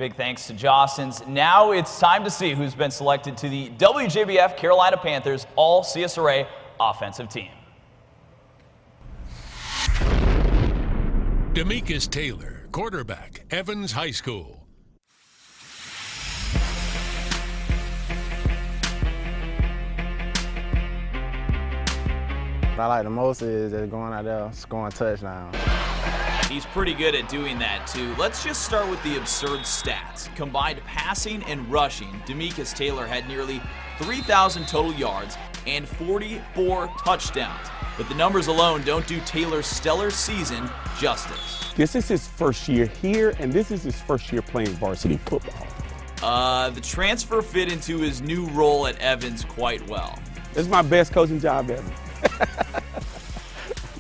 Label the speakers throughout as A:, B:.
A: Big thanks to Jostens. Now it's time to see who's been selected to the WJBF Carolina Panthers All-CSRA offensive team.
B: DAMEKUS Taylor, quarterback, Evans High School.
C: What I like the most is just going out there, scoring touchdowns.
A: He's pretty good at doing that too. Let's just start with the absurd stats. Combined passing and rushing, DAMEKUS Taylor had nearly 3,000 total yards and 44 touchdowns. But the numbers alone don't do Taylor's stellar season justice.
D: This is his first year here, and this is his first year playing varsity football.
A: The transfer fit into his new role at Evans quite well.
D: This is my best coaching job ever.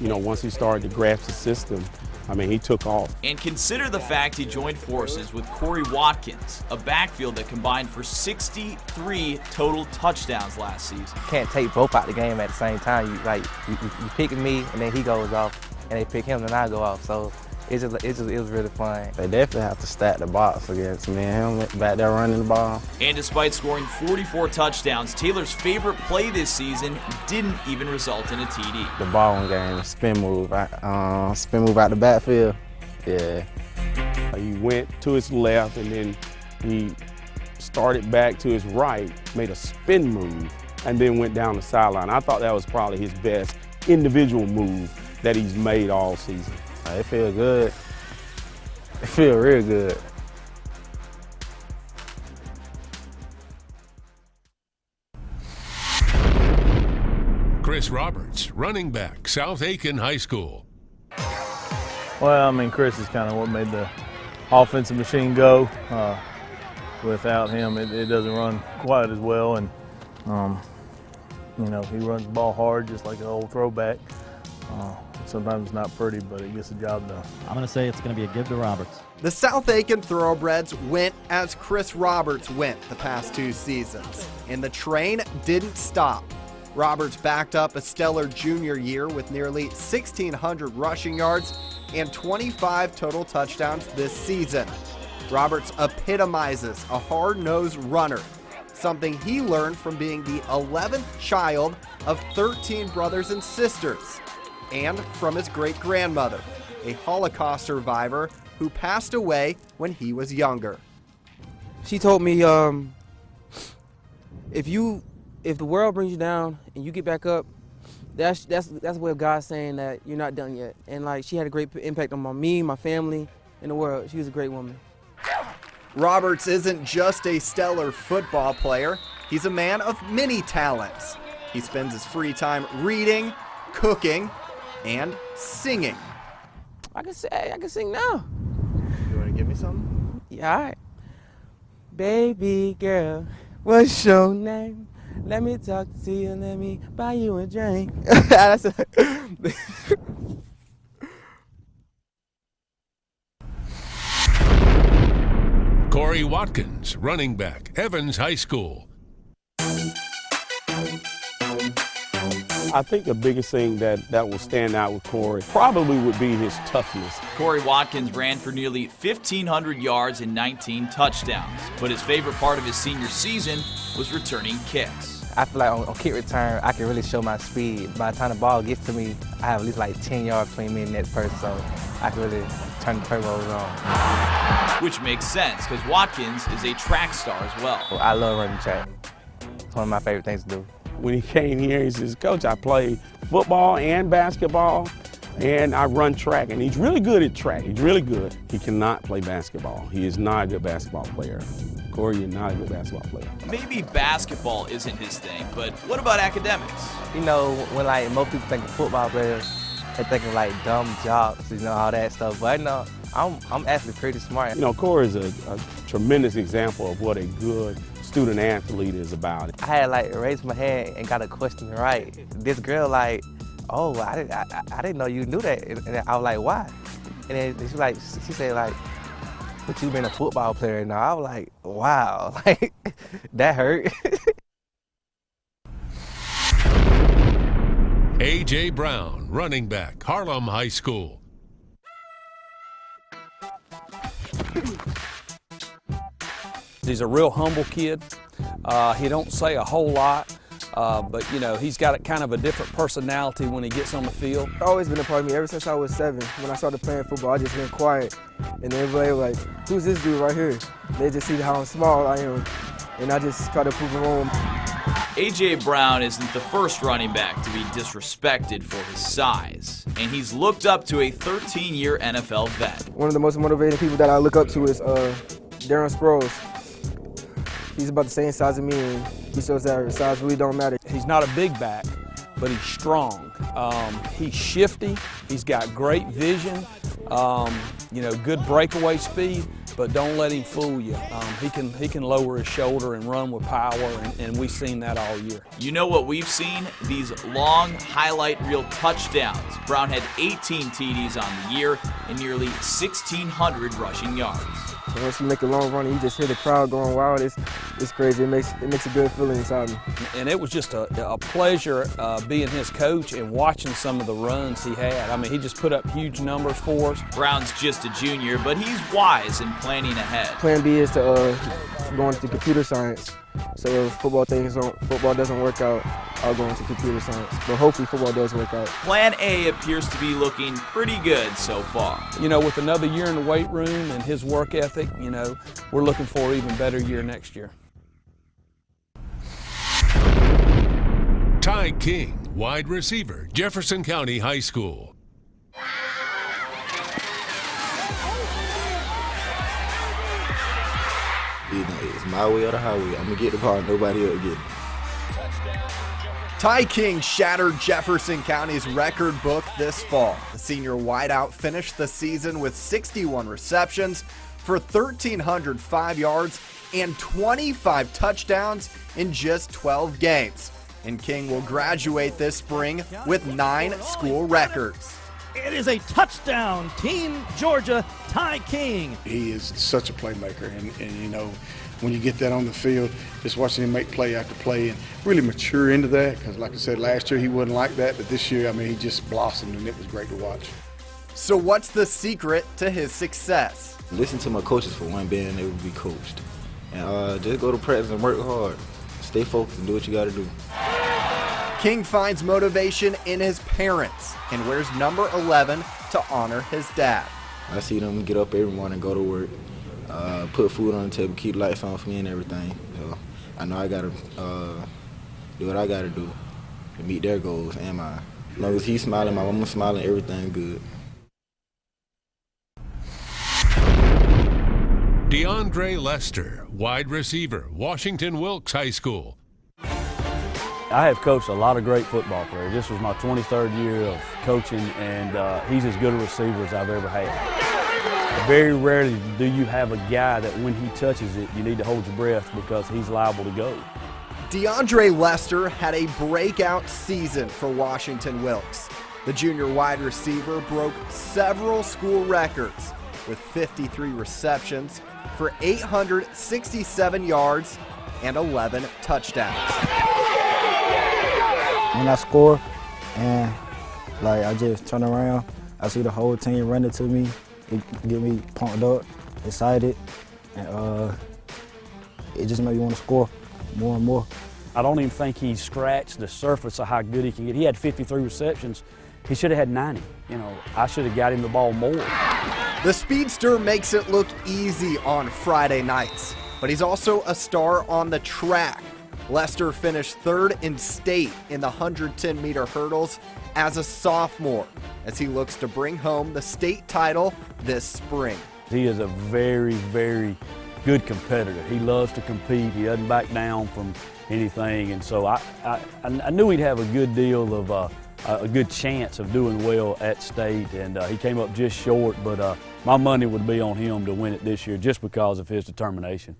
D: You know, once he started to grasp the system, I mean, he took off.
A: And consider the fact he joined forces with Corey Watkins, a backfield that combined for 63 total touchdowns last season.
E: Can't take both out the game at the same time. You picking me, and then he goes off, and they pick him, and I go off. So it was really fun.
C: They definitely have to stack the box against me and him back there running the ball.
A: And despite scoring 44 touchdowns, Taylor's favorite play this season didn't even result in a TD.
C: The ball game, spin move out the backfield. Yeah.
D: He went to his left, and then he started back to his right, made a spin move, and then went down the sideline. I thought that was probably his best individual move that he's made all season.
C: It feels good. It feels real good.
B: Chris Roberts, running back, South Aiken High School.
F: Well, I mean, Chris is kind of what made the offensive machine go. Without him, it doesn't run quite as well, and you know, he runs the ball hard, just like an old throwback. Sometimes it's not pretty, but it gets the job done.
G: I'm going to say it's going to be a give to Roberts.
H: The South Aiken Thoroughbreds went as Chris Roberts went the past 2 seasons, and the train didn't stop. Roberts backed up a stellar junior year with nearly 1,600 rushing yards and 25 total touchdowns this season. Roberts epitomizes a hard-nosed runner, something he learned from being the 11th child of 13 brothers and sisters, and from his great-grandmother, a Holocaust survivor who passed away when he was younger.
I: She told me, if the world brings you down and you get back up, that's where God's saying that you're not done yet. And like, she had a great impact on me, my family, and the world. She was a great woman.
H: Roberts isn't just a stellar football player, he's a man of many talents. He spends his free time reading, cooking, and singing.
I: I can sing now.
H: You want to give me something?
I: Yeah, all right. Baby girl, what's your name? Let me talk to you, let me buy you a drink.
B: Corey Watkins, running back, Evans High School.
D: I think the biggest thing that will stand out with Corey probably would be his toughness.
A: Corey Watkins ran for nearly 1,500 yards and 19 touchdowns, but his favorite part of his senior season was returning kicks.
E: I feel like on kick return, I can really show my speed. By the time the ball gets to me, I have at least like 10 yards between me and the next person, so I can really turn the turbos on.
A: Which makes sense, because Watkins is a track star as well.
E: I love running track. It's one of my favorite things to do.
D: When he came here, he says, Coach, I play football and basketball, and I run track. And he's really good at track. He's really good. He cannot play basketball. He is not a good basketball player. Corey, you're not a good basketball player.
A: Maybe basketball isn't his thing, but what about academics?
E: You know, when like most people think of football players, they think of like dumb jocks, you know, all that stuff. But no, I'm actually pretty smart.
D: You know, Corey is a tremendous example of what a good student athlete is about.
E: I had like raised my hand and got a question right. This girl like, oh, I didn't know you knew that. And I was like, why? And then she said like, but you been a football player now. I was like, wow, like that hurt.
B: A.J. Brown, running back, Harlem High School.
J: He's a real humble kid. He don't say a whole lot, but you know, he's got kind of a different personality when he gets on the field.
I: It's always been a part of me ever since I was 7. When I started playing football, I just been quiet. And everybody was like, who's this dude right here? They just see how small I am. And I just try to prove them wrong.
A: A.J. Brown isn't the first running back to be disrespected for his size, and he's looked up to a 13-year NFL vet.
I: One of the most motivating people that I look up to is Darren Sproles. He's about the same size as me, and he shows that size really don't matter.
J: He's not a big back, but he's strong. He's shifty. He's got great vision. You know, good breakaway speed, but don't let him fool you. He can lower his shoulder and run with power, and we've seen that all year.
A: You know what we've seen? These long highlight reel touchdowns. Brown had 18 TDs on the year and nearly 1,600 rushing yards.
I: So once you make a long run and you just hear the crowd going wild, it's crazy. It makes a good feeling inside me.
J: And it was just a pleasure being his coach and watching some of the runs he had. I mean, he just put up huge numbers for us.
A: Brown's just a junior, but he's wise in planning ahead.
I: Plan B is to go into computer science. So if football doesn't work out, I'll go into computer science. But hopefully football does work out.
A: Plan A appears to be looking pretty good so far.
J: You know, with another year in the weight room and his work ethic, you know, we're looking for an even better year next year.
B: Ty King, wide receiver, Jefferson County High School.
C: You know, it's my way or the highway. I'm gonna get the ball, nobody else get it.
H: Ty King shattered Jefferson County's record book this fall. The senior wideout finished the season with 61 receptions for 1,305 yards and 25 touchdowns in just 12 games. And King will graduate this spring with 9 school records.
K: It is a touchdown, Team Georgia, Ty King.
L: He is such a playmaker, and you know, when you get that on the field, just watching him make play after play and really mature into that, because like I said, last year he wasn't like that, but this year, I mean, he just blossomed, and it was great to watch.
H: So what's the secret to his success?
C: Listen to my coaches for one, being able to be coached. And just go to practice and work hard. Stay focused and do what you got to do.
H: King finds motivation in his parents and wears number 11 to honor his dad.
C: I see them get up every morning, go to work, put food on the table, keep lights on for me and everything. So I know I got to do what I got to do to meet their goals and mine. As long as he's smiling, my mama's smiling, everything good.
B: DeOndre Lester, wide receiver, Washington-Wilkes High School.
M: I have coached a lot of great football players. This was my 23rd year of coaching, and he's as good a receiver as I've ever had. Very rarely do you have a guy that when he touches it, you need to hold your breath because he's liable to go.
H: DeOndre Lester had a breakout season for Washington-Wilkes. The junior wide receiver broke several school records with 53 receptions for 867 yards and 11 touchdowns.
C: When I score and like I just turn around, I see the whole team running to me. It get me pumped up, excited, and it just makes me want to score more and more.
M: I don't even think he scratched the surface of how good he can get. He had 53 receptions. He should have had 90. You know, I should have got him the ball more.
H: The speedster makes it look easy on Friday nights, but he's also a star on the track. Lester finished 3rd in state in the 110-meter hurdles as a sophomore as he looks to bring home the state title this spring.
M: He is a very, very good competitor. He loves to compete. He doesn't back down from anything, and so I knew he'd have a good deal of a good chance of doing well at state, and he came up just short, but my money would be on him to win it this year just because of his determination.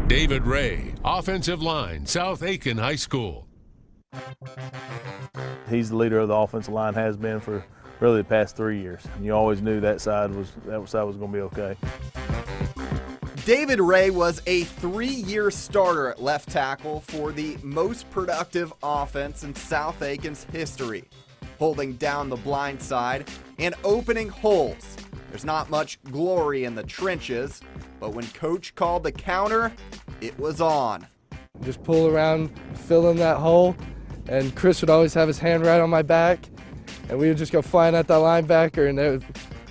B: David Ray, offensive line, South Aiken High School.
F: He's the leader of the offensive line, has been for really the past 3 years. And you always knew that side was going to be okay.
H: David Ray was a 3-year starter at left tackle for the most productive offense in South Aiken's history, holding down the blind side and opening holes There's not much glory in the trenches, but when Coach called the counter, it was on.
N: Just pull around, fill in that hole, and Chris would always have his hand right on my back, and we would just go flying at that linebacker, and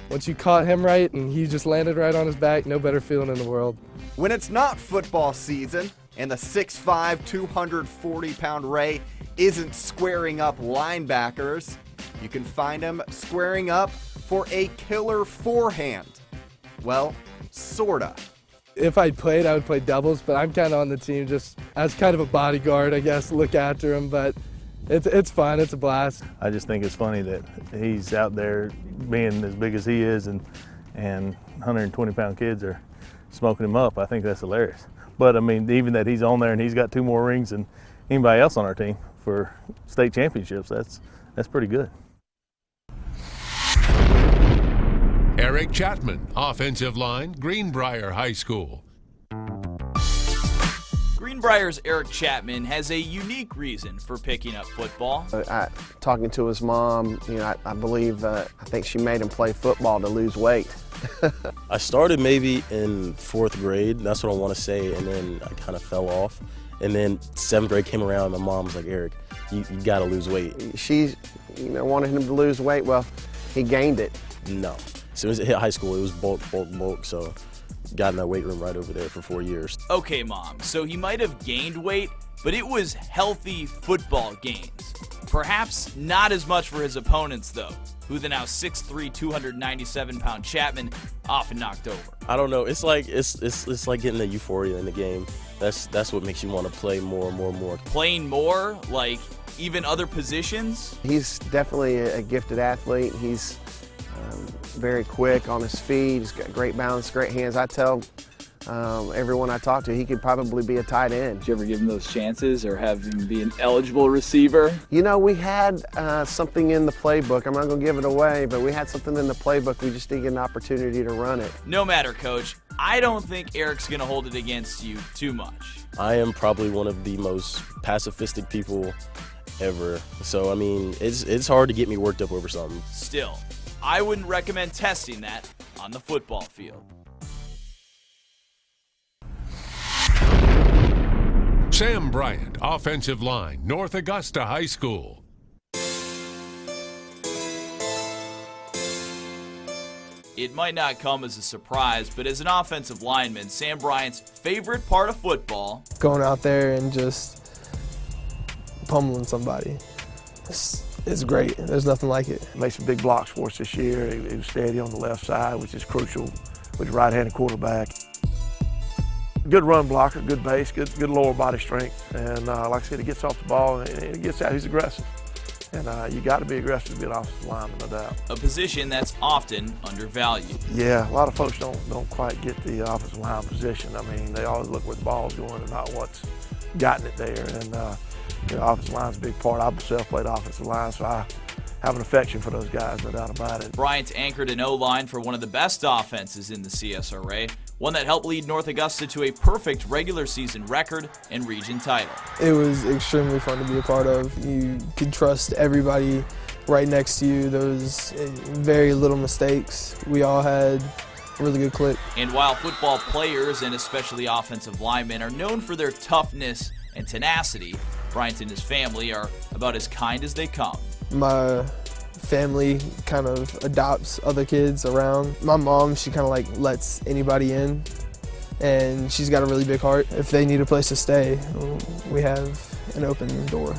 N: once you caught him right and he just landed right on his back, no better feeling in the world.
H: When it's not football season and the 6'5", 240-pound Ray isn't squaring up linebackers, you can find him squaring up for a killer forehand. Well, sorta.
N: If I played, I would play doubles, but I'm kind of on the team just as kind of a bodyguard, I guess, look after him, but it's fun, it's a blast.
F: I just think it's funny that he's out there being as big as he is and 120-pound kids are smoking him up. I think that's hilarious. But, I mean, even that he's on there and he's got 2 more rings than anybody else on our team for state championships, that's pretty good.
B: Eric Chatman, offensive line, Greenbrier High School.
A: Greenbrier's Eric Chatman has a unique reason for picking up football.
O: Talking to his mom, I believe, I think she made him play football to lose weight.
P: I started maybe in 4th grade, that's what I want to say, and then I kind of fell off. And then 7th grade came around, and my mom was like, Eric, you got to lose weight.
O: She, wanted him to lose weight. Well, he gained it.
P: No. As soon as it hit high school, it was bulk, so got in that weight room right over there for 4 years.
A: Okay, Mom, so he might have gained weight, but it was healthy football gains. Perhaps not as much for his opponents, though, who the now 6'3", 297-pound Chatman often knocked over.
P: I don't know. It's like getting the euphoria in the game. That's what makes you want to play more and more and more.
A: Playing more, like even other positions?
O: He's definitely a gifted athlete. He's very quick on his feet. He's got great balance, great hands. I tell everyone I talk to, he could probably be a tight end.
Q: Did you ever give him those chances or have him be an eligible receiver?
O: We had something in the playbook. I'm not going to give it away, but we had something in the playbook. We just didn't get an opportunity to run it.
A: No matter, Coach. I don't think Eric's going to hold it against you too much.
P: I am probably one of the most pacifistic people ever. So, I mean, it's hard to get me worked up over something.
A: Still, I wouldn't recommend testing that on the football field.
B: Sam Bryant, offensive line, North Augusta High School.
A: It might not come as a surprise, but as an offensive lineman, Sam Bryant's favorite part of football:
N: going out there and just pummeling somebody. It's great. There's nothing like it.
R: Made some big blocks for us this year. He was steady on the left side, which is crucial with the right-handed quarterback. Good run blocker, good base, good lower body strength. And like I said, he gets off the ball and he gets out. He's aggressive. And you got to be aggressive to be an offensive lineman, no doubt.
A: A position that's often undervalued.
R: Yeah, a lot of folks don't quite get the offensive line position. I mean, they always look where the ball's going and not what's gotten it there. And offensive line's a big part. I myself played offensive line, so I have an affection for those guys, no doubt about it.
A: Bryant anchored an O-line for one of the best offenses in the CSRA, one that helped lead North Augusta to a perfect regular season record and region title.
N: It was extremely fun to be a part of. You could trust everybody right next to you. There was very little mistakes. We all had a really good click.
A: And while football players, and especially offensive linemen, are known for their toughness and tenacity, Bryant and his family are about as kind as they come.
N: My family kind of adopts other kids around. My mom, she kind of like lets anybody in, and she's got a really big heart. If they need a place to stay, we have an open door.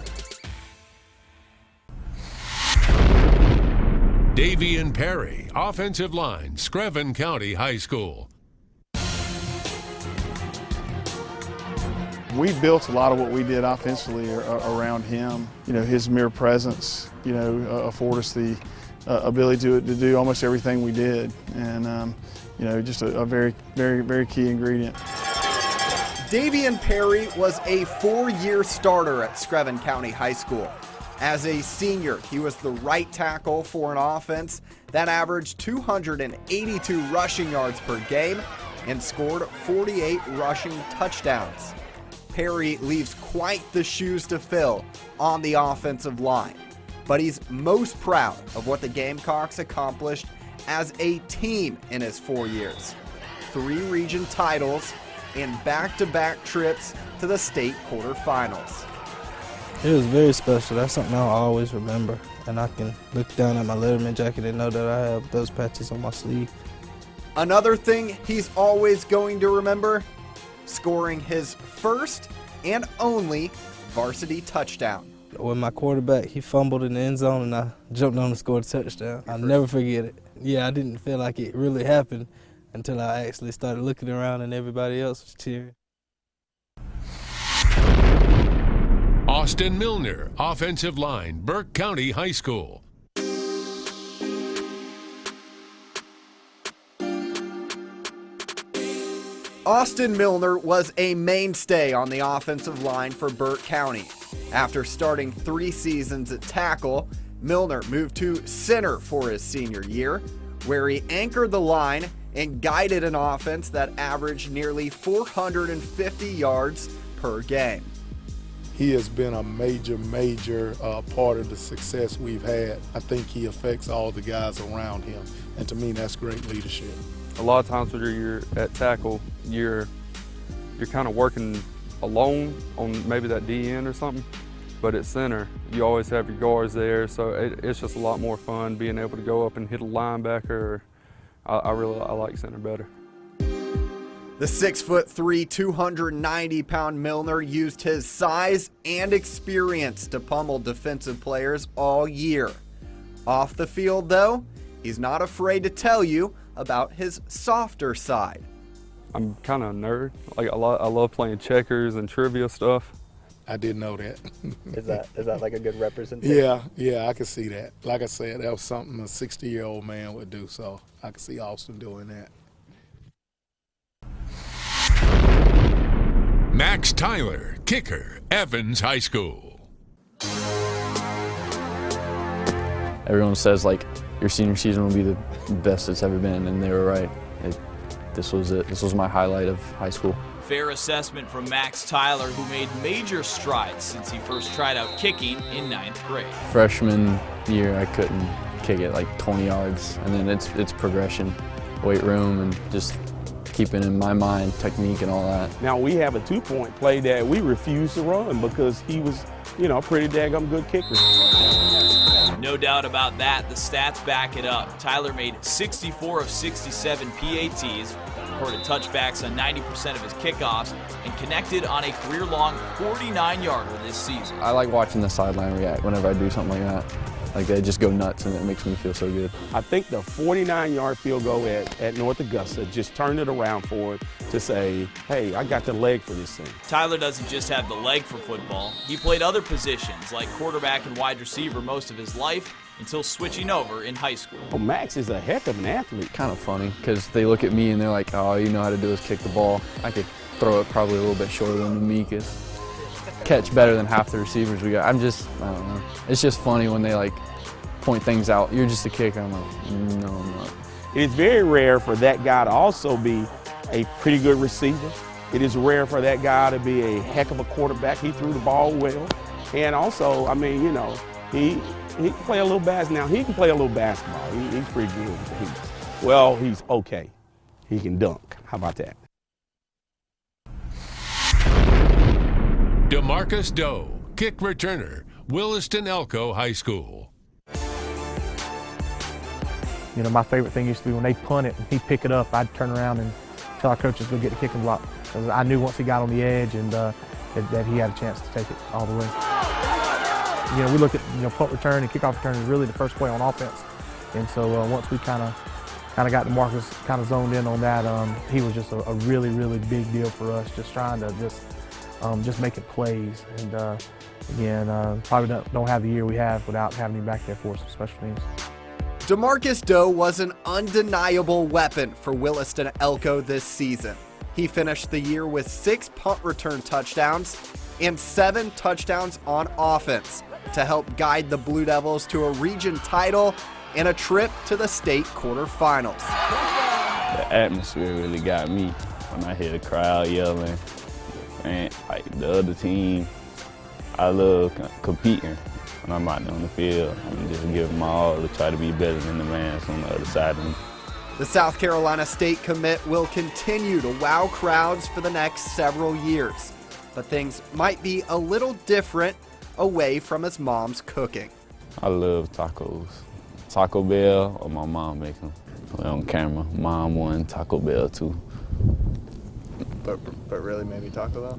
B: Davien Perry, offensive line, Screven County High School.
L: We built a lot of what we did offensively around him. His mere presence, afford us the ability to do almost everything we did. And, just a very, very, very key ingredient.
H: Davien Perry was a 4-year starter at Screven County High School. As a senior, he was the right tackle for an offense that averaged 282 rushing yards per game and scored 48 rushing touchdowns. Perry leaves quite the shoes to fill on the offensive line, but he's most proud of what the Gamecocks accomplished as a team in his 4 years. 3 region titles and back-to-back trips to the state quarterfinals.
S: It was very special. That's something I'll always remember. And I can look down at my Letterman jacket and know that I have those patches on my sleeve.
H: Another thing he's always going to remember, scoring his first and only varsity touchdown.
S: When my quarterback, he fumbled in the end zone and I jumped on and scored a touchdown. I'll never forget it. Yeah, I didn't feel like it really happened until I actually started looking around and everybody else was cheering.
B: Austin Milner, offensive line, Burke County High School.
H: Austin Milner was a mainstay on the offensive line for Burke County. After starting 3 seasons at tackle, Milner moved to center for his senior year, where he anchored the line and guided an offense that averaged nearly 450 yards per game.
L: He has been a major part of the success we've had. I think he affects all the guys around him, and to me, that's great leadership.
T: A lot of times when you're at tackle, you're kind of working alone on maybe that DN or something, but at center, you always have your guards there, so it's just a lot more fun being able to go up and hit a linebacker. I like center better.
H: The 6'3", 290-pound Milner used his size and experience to pummel defensive players all year. Off the field, though, he's not afraid to tell you about his softer side.
T: I'm kind of a nerd. Like I love playing checkers and trivia stuff.
L: I didn't know that.
Q: Is that like a good representation?
L: Yeah, I can see that. Like I said, that was something a 60-year-old man would do, so I can see Austin doing that.
B: Max Tyler, kicker, Evans High School.
Q: Everyone says like your senior season will be the best it's ever been, and they were right. This was it. This was my highlight of high school.
A: Fair assessment from Max Tyler, who made major strides since he first tried out kicking in 9th grade.
Q: Freshman year, I couldn't kick it like 20 yards, and then it's progression, weight room, and just keeping in my mind technique and all that.
D: Now we have a 2-point play that we refused to run because he was, a pretty daggum good kicker.
A: No doubt about that, the stats back it up. Tyler made 64 of 67 PATs, recorded touchbacks on 90% of his kickoffs, and connected on a career-long 49-yarder this season.
Q: I like watching the sideline react whenever I do something like that. Like they just go nuts and it makes me feel so good.
D: I think the 49-yard field goal at North Augusta just turned it around for him to say, hey, I got the leg for this thing.
A: Tyler doesn't just have the leg for football. He played other positions like quarterback and wide receiver most of his life until switching over in high school.
D: Well, Max is a heck of an athlete.
Q: Kind of funny because they look at me and they're like, oh, you know how to do is kick the ball. I could throw it probably a little bit shorter than DAMEKUS. Catch better than half the receivers we got. I don't know. It's just funny when they like point things out. You're just a kicker. I'm like, no, I'm not.
D: It's very rare for that guy to also be a pretty good receiver. It is rare for that guy to be a heck of a quarterback. He threw the ball well. And also, he can play a little basketball. Now, he can play a little basketball. He's pretty good. He's okay. He can dunk. How about that?
B: DeMarcus Doe, kick returner, Williston-ELKO High School.
U: My favorite thing used to be when they punt it and he'd pick it up, I'd turn around and tell our coaches to go get the kick and block. Because I knew once he got on the edge and that he had a chance to take it all the way. We look at punt return and kickoff return is really the first play on offense. And so once we kind of got DeMarcus kind of zoned in on that, he was just a really, really big deal for us, just trying to just making plays. And again, probably don't have the year we have without having him back there for some special teams.
H: DeMarcus Doe was an undeniable weapon for Williston-ELKO this season. He finished the year with 6 punt return touchdowns and 7 touchdowns on offense to help guide the Blue Devils to a region title and a trip to the state quarterfinals.
V: The atmosphere really got me when I hear the crowd yelling. And like the other team, I love competing.
M: when I'm out there on the field. I'm just giving my all to try to be better than the man on the other side of me.
H: The South Carolina State commit will continue to wow crowds for the next several years, but things might be a little different away from his mom's cooking.
M: I love tacos. Taco Bell or my mom make them. On camera, mom won Taco Bell too.
E: But really, maybe Taco Bell?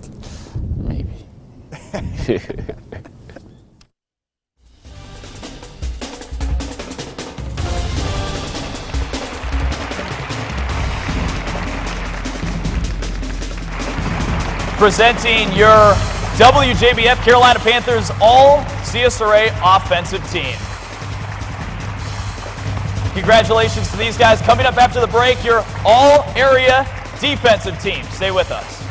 M: Maybe.
A: Presenting your WJBF Carolina Panthers All-CSRA offensive team. Congratulations to these guys. Coming up after the break, your all-area defensive team. Stay with us.